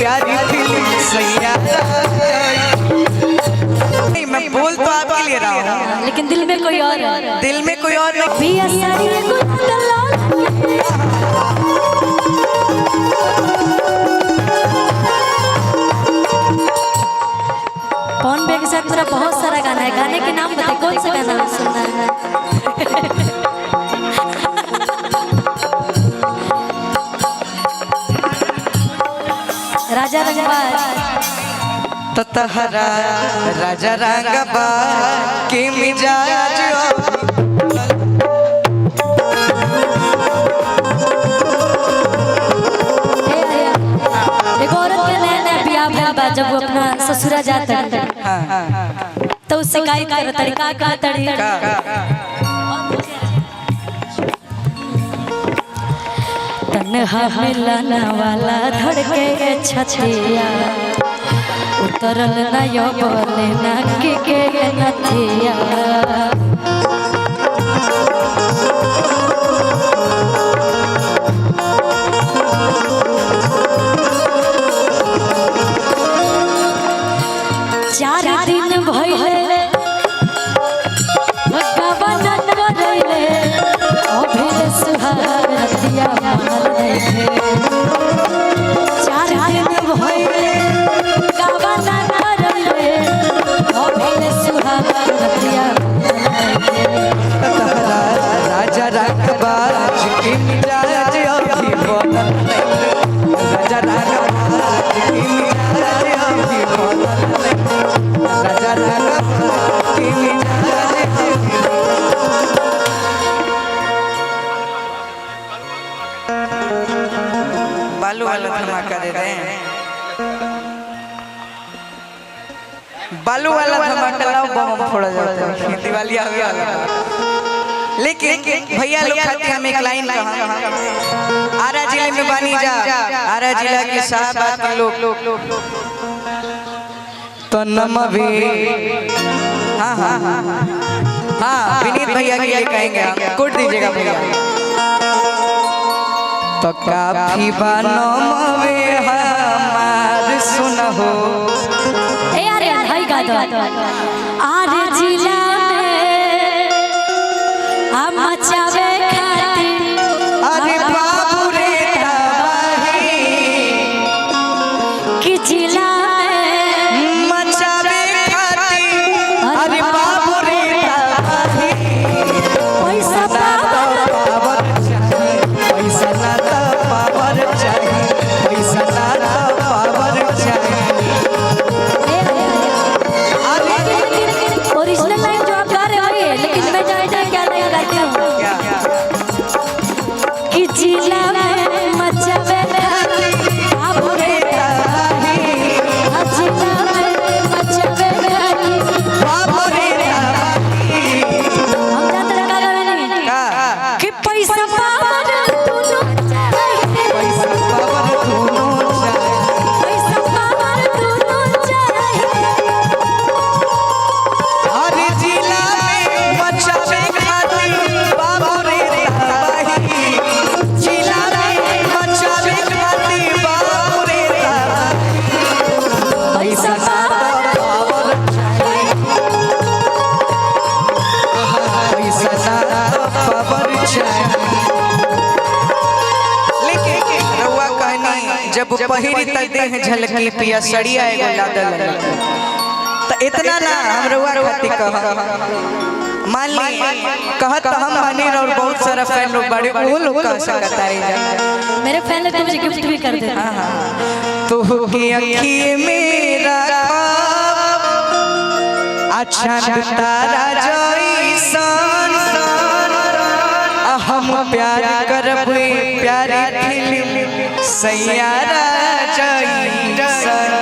प्यारी फिल्म सैया। मैं बोल तो आपके लिए रहा हूँ लेकिन दिल में कोई और है। दिल में कोई और नहीं। कौन बे के साथ पूरा बहुत सारा गाना है। गाने के नाम बताए, कौन सा गाना सुनना है? राजा रंगबाज तहरा राजा रंगबाज के मिजाज जब वो अपना ससुरा जाता है तो उससे तरीका का तरीका तन्हा मिलना वाला धड़के छछिया उतरल ना यो बोले ना के नथिया चार दिन भइले भगवान करैले अभिल सुहारतिया मानल देखे। चार दिन भइले भगवान करैले अभिल सुहारतिया मानल देखे। राजा रंगबाज के मिजाज अभी बनल राजा रंगबाज के मिजाज अभी बनल राजा रंगबाज के मिजाज बालू वाला धमाका दे रहे हैं। बालू वाला धमाका लाओ बम फोड़ा जाता है। दिवाली आ गया लेकिन भैया लोग खाते हम एक लाइन कहा आरा जिले में बानी जा आरा जिला के साहब के लोग तो नम भी हाँ हाँ हाँ विनीत भैया के लिए कहेंगे हम कोट दीजिएगा भैया। तो काफी बनम में हमार सुनहो ए अरे भाई गा दो आरे जिला हम मचावे खातिर अरे बाबू रे तबाही कि जिला में मचावे खातिर अरे बाबू रे तबाही पैसा पावर चाहिए पैसा ना तो पावर चाहिए पैसा ना तो पावर चाहिए। ओरिजिनल लाइन जो आप गा रहे हो लेकिन मैं जाए क्या नहीं गाती हूँ कि जिला में मचावे बाबू रे तबाही जिला में मचावे बाबू रे तबाही हम जानते लगा नहीं कि पैसा पावर दोनों चाहिए पैसा पावर दोनों चाहिए पैसा पावर दोनों चाहिए। हर जिला में मचावे खातिर बाबू रे तबाही जिला में मचावे खातिर बाबू रे तबाही पैसा ना पावर चाहिए पैसा ना पावर चाहिए। लेकिन रउआ कहनी जब पहिरी तक देह झलकी पिया सड़िया एगो लादल तो इतना ना हम रउआ खाती कह मान ली कहत हम मानी और बहुत सारा फैन लोग बड़े वो लोग कह सकता है मेरे फैन लोग मुझे गिफ्ट भी कर देते हैं। तो की अखी मेरा अच्छा तारा जैसन हम प्यार करब प्यारी फिल्म सैयारा जैसन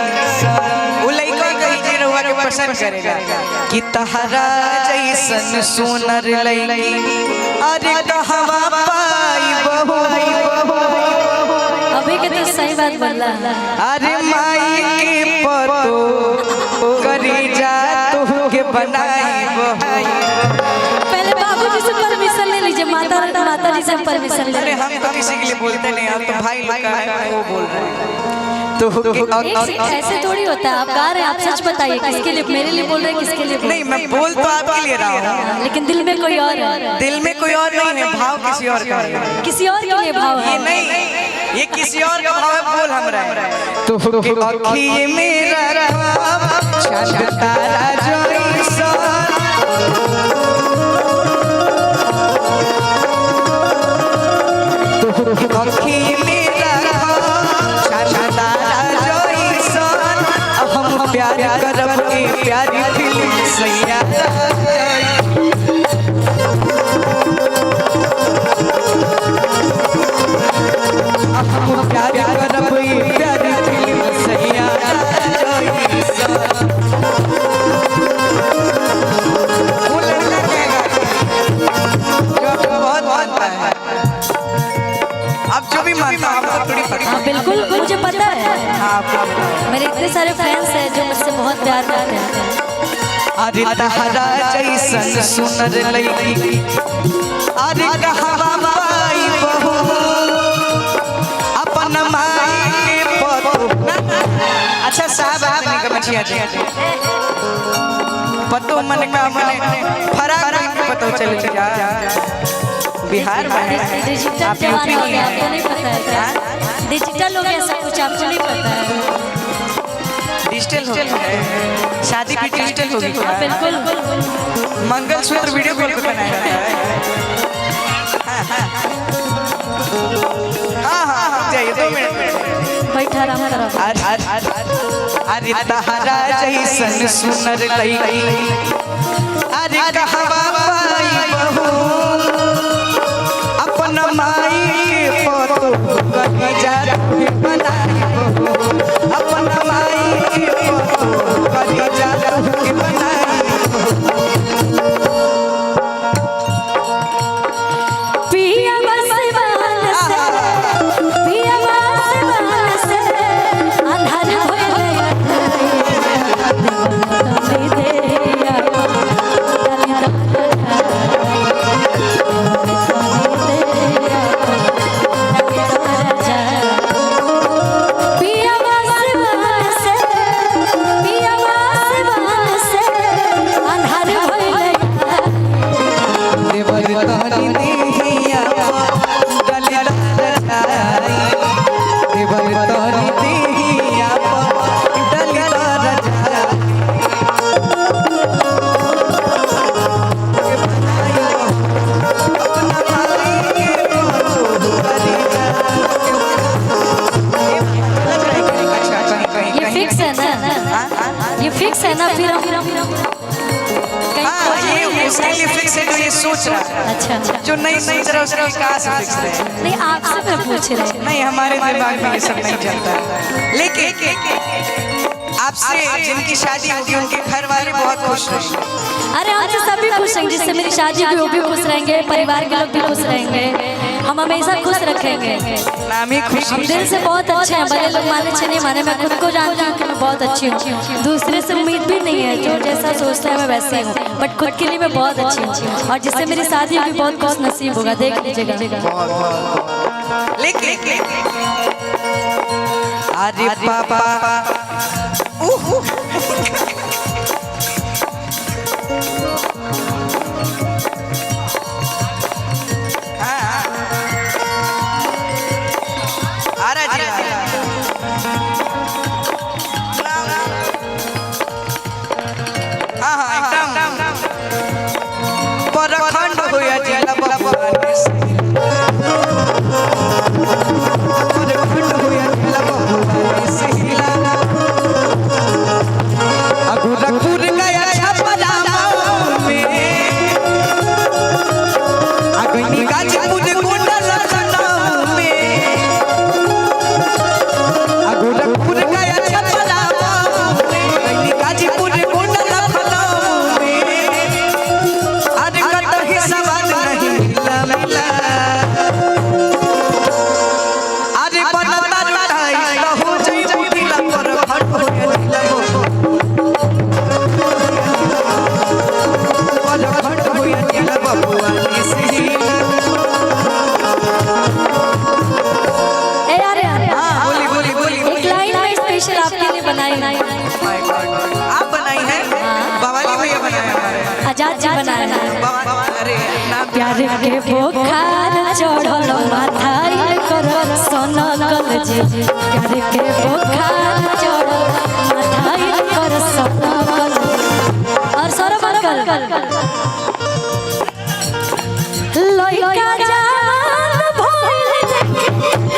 उ लइका कही जे रउआ के पसंद करेगा कि तहरा जैसन सोनर लइकी अरे कहवा पाई बहू अभी के तो सही बात बोला। अरे माई के पतो करी जा तू के बनाई पहले बाबूजी से परमिशन ले लीजिए, माता जी से परमिशन ले। अरे हम तो किसी के लिए बोलते नहीं, हम तो भाई लोग का है वो बोल रहे हैं। तो ऐसे थोड़ी होता है, आप गा रहे हैं, आप सच बताइए किसके लिए, मेरे लिए बोल रहे हैं किसके लिए? नहीं, मैं बोल तो आपके लिए रहा हूँ, लेकिन दिल में कोई और है। दिल में कोई और नहीं है, भाव किसी और का है। किसी और के लिए भाव है? ये नहीं, ये किसी और का भाव है, बोल हम रहे हैं। तो अखिए मेरा चांद तारा जैसा, तो अखिए मेरा चांद तारा जैसा, हम प्यार करब के प्यारी फिल्म सैया, हम प्यार करब के प्यारी फिल्म सैया। आप जो भी मानता हूँ आपको थोड़ी पता। हाँ बिल्कुल, मुझे पता है, मेरे इतने सारे फैंस हैं जो मुझसे बहुत प्यार करते हैं। अरे तहरा जैसन सुनर लईकी, अरे कहवा माई बहू, अपन माई के पतो। अच्छा साहब आदमी का मछिया जी पतो मन का मने फरार के पतो चल जा बिहार में। डिजिटल जमाना हो गया, आपको नहीं पता है क्या? डिजिटल हो गया सब कुछ, आपको नहीं पता है? डिजिटल हो गया, शादी भी डिजिटल हो गई। हाँ बिल्कुल, मंगलसूत्र वीडियो कॉल पे बनाया जाता है। हाँ जाइए 2 मिनट बैठा आराम करो। अरे तहरा जैसन सुनर लईकी, अरे कहवा माई बहू, अपन माई के पतो कभी जा बनाई बहू, अपन माई के पतो कभी जा बनाई बहू। पिया बसवान से, पिया बसवान से अंधार होए फिक्स है ना? फिर ये उसके लिए फिक्स है जो ये सोच रहा है। अच्छा, जो नहीं सोच रहा उसके लिए कहाँ से फिक्स है? नहीं आपसे मैं पूछ रही हूँ। नहीं, हमारे दिमाग में ये सब नहीं चलता। लेकिन आपसे जिनकी शादी होगी उनके घर वाले बहुत खुश हैं। अरे हमसे सभी खुश हैं, जिससे मेरी शादी हुई वो भी खुश रहेंगे, परिवार के लोग भी खुश रहेंगे, हम हमेशा खुश रखेंगे। नाम ही खुश। हम दिल से बहुत अच्छे हैं, बड़े लोग माने अच्छे नहीं माने, मैं खुद को जानती हूँ कि मैं बहुत अच्छी हूँ। दूसरे से उम्मीद भी नहीं है, जो जैसा सोचता है मैं वैसे ही हूँ, बट खुद के लिए मैं बहुत अच्छी हूँ। और जिससे मेरी शादी होगी बहुत खुश नसीब होगा, देख लीजिएगा। लेकिन अरे पापा परखंड होया जिला बबुआनी से, परखंड होया जिला बबुआनी से हिला। बनाई। आप बनाई हैं? बवाली भैया बनाया हमारे। आजाद जी बनाए हैं। अरे प्यार के बुखार चढ़ल माथाई कर सोना कल जे प्यार के बुखार चढ़ल माथाई कर सोना कल और सौरभ अंकल लइका जान भइल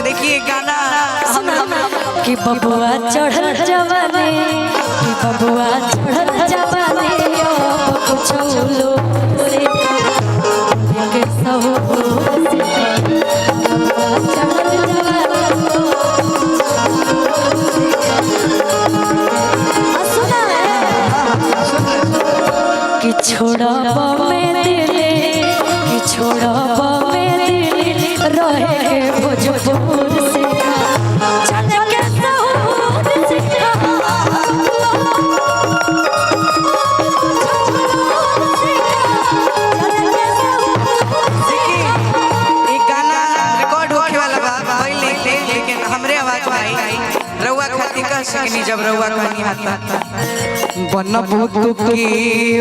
देखिए गाना कि बबुआ चढ़ल जवानी कि बबुआ चढ़ल जवानी ओ कुछ लो रे के सहु बबुआ चढ़ल जवानी सुना कि छोड़ब में दिल कि छोड़ब में दिल रहे भोजपुर से चल के सहूर से एक गाना रिकॉर्ड होने वाला बा पहले लेकिन हमरे आवाज में आई रउआ खाती कह सकनी जब रउआ कहानी आता बनबू तू की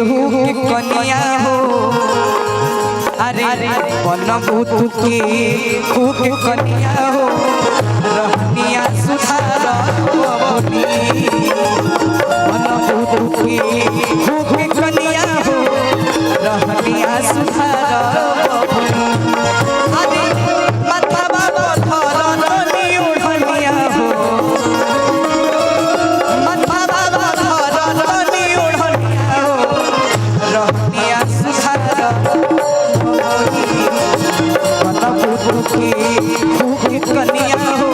हो कि कनिया हो अरे बनबू तू की हो कि कनिया हो रहनिया सुधार बबनी बनबू तू की हो कि कनिया हो रहनिया सुधार बबनी अरे माथा बाबा धरनी ओढ़निया हो माथा बाबा धरनी ओढ़निया हो रहनिया सुधार कनिया हो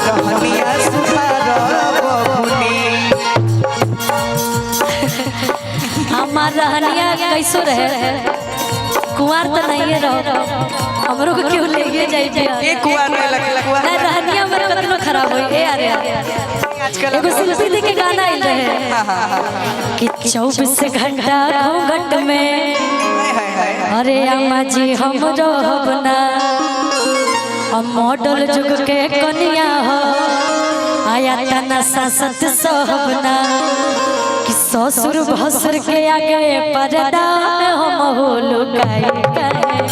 रहनिया सुधार बबनी हमार रहनिया कैसो रहे कुंवार तो नहीं रहो हमरो को क्यों ले जाई एक कुआर में कुआर नहीं रहनिया मेरे कतनो खराब होई ए अरे आजकल एगो शिल्पी दी के गाना आइल रहे कि 24 घंटा घूंघट में अरे अम्मा जी हम रहब ना हम मॉडल जुग के कनिया हो आया तना सासत सहबना कि ससुर भसुर के आगे पर्दा में हम हो लुकाई गए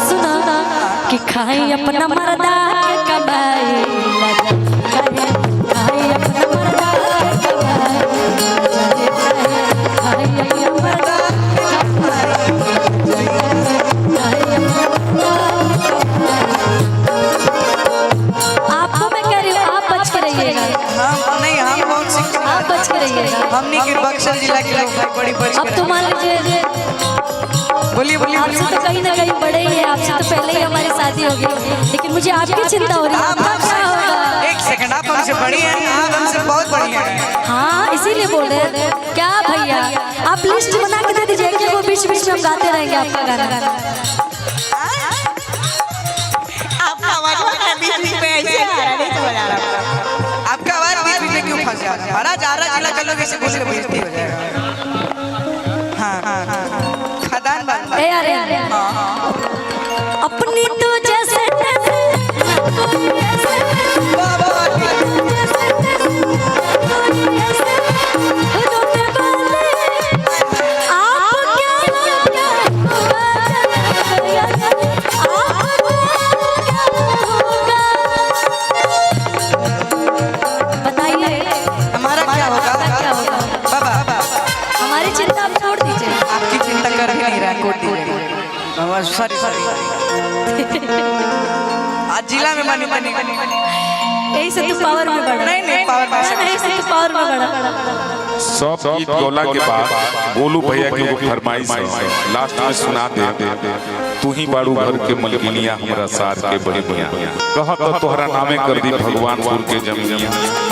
सुना कि खाई अपना मर्दा के कमाई खाई अपना मर्दा के कमाई खाई अपना मर्दा आपको मैं कह रही हूँ आप बच के रहिएगा नहीं हम बहुत सीखते आप बच के रहिएगा हमने के बक्सर जिला के लोग बड़ी बड़ी अब तो मान लीजिए बोलिए बोलिए आपसे तो कहीं ना कहीं बड़े ही है आपसे तो पहले ही हमारी शादी होगी लेकिन मुझे आपकी चिंता हो रही है आपका क्या होगा एक सेकंड आप हमसे बड़ी हैं आप हमसे बहुत बड़ी हैं हाँ इसीलिए बोल रहे हैं क्या भैया आप लिस्ट बना के दे दीजिए कि वो बीच बीच में हम गाते रहेंगे आपका गाना आपका आवाज बीच बीच में ऐसे आ रहा नहीं समझ आ रहा आपका आवाज बीच बीच में क्यों फंस जा रहा है हरा जा रहा जिला का लोग ऐसे कुछ बेइज्जती हो जाएगा हाँ खदान बात ए अरे अपनी तो जैसे तैसे कोई ऐसे रोने वाले आप क्या बताइए हमारा क्या होगा बाबा हमारी चिंता आप छोड़ दीजिए आपकी चिंता कर ही नहीं रहा कोट दीजिए सॉरी सॉरी आज जिला में बनी यही से तू पावर में बढ़ा नहीं पावर में नहीं से तू पावर में बढ़ा सब गीत गौला के बाद गोलू भैया की वो फरमाइश लास्ट में सुना दे तू ही बाड़ू घर के मलकिनिया हमरा सार के बड़ी मियां कहा तो तोहरा नामे कर दी भगवानपुर के जमीनिया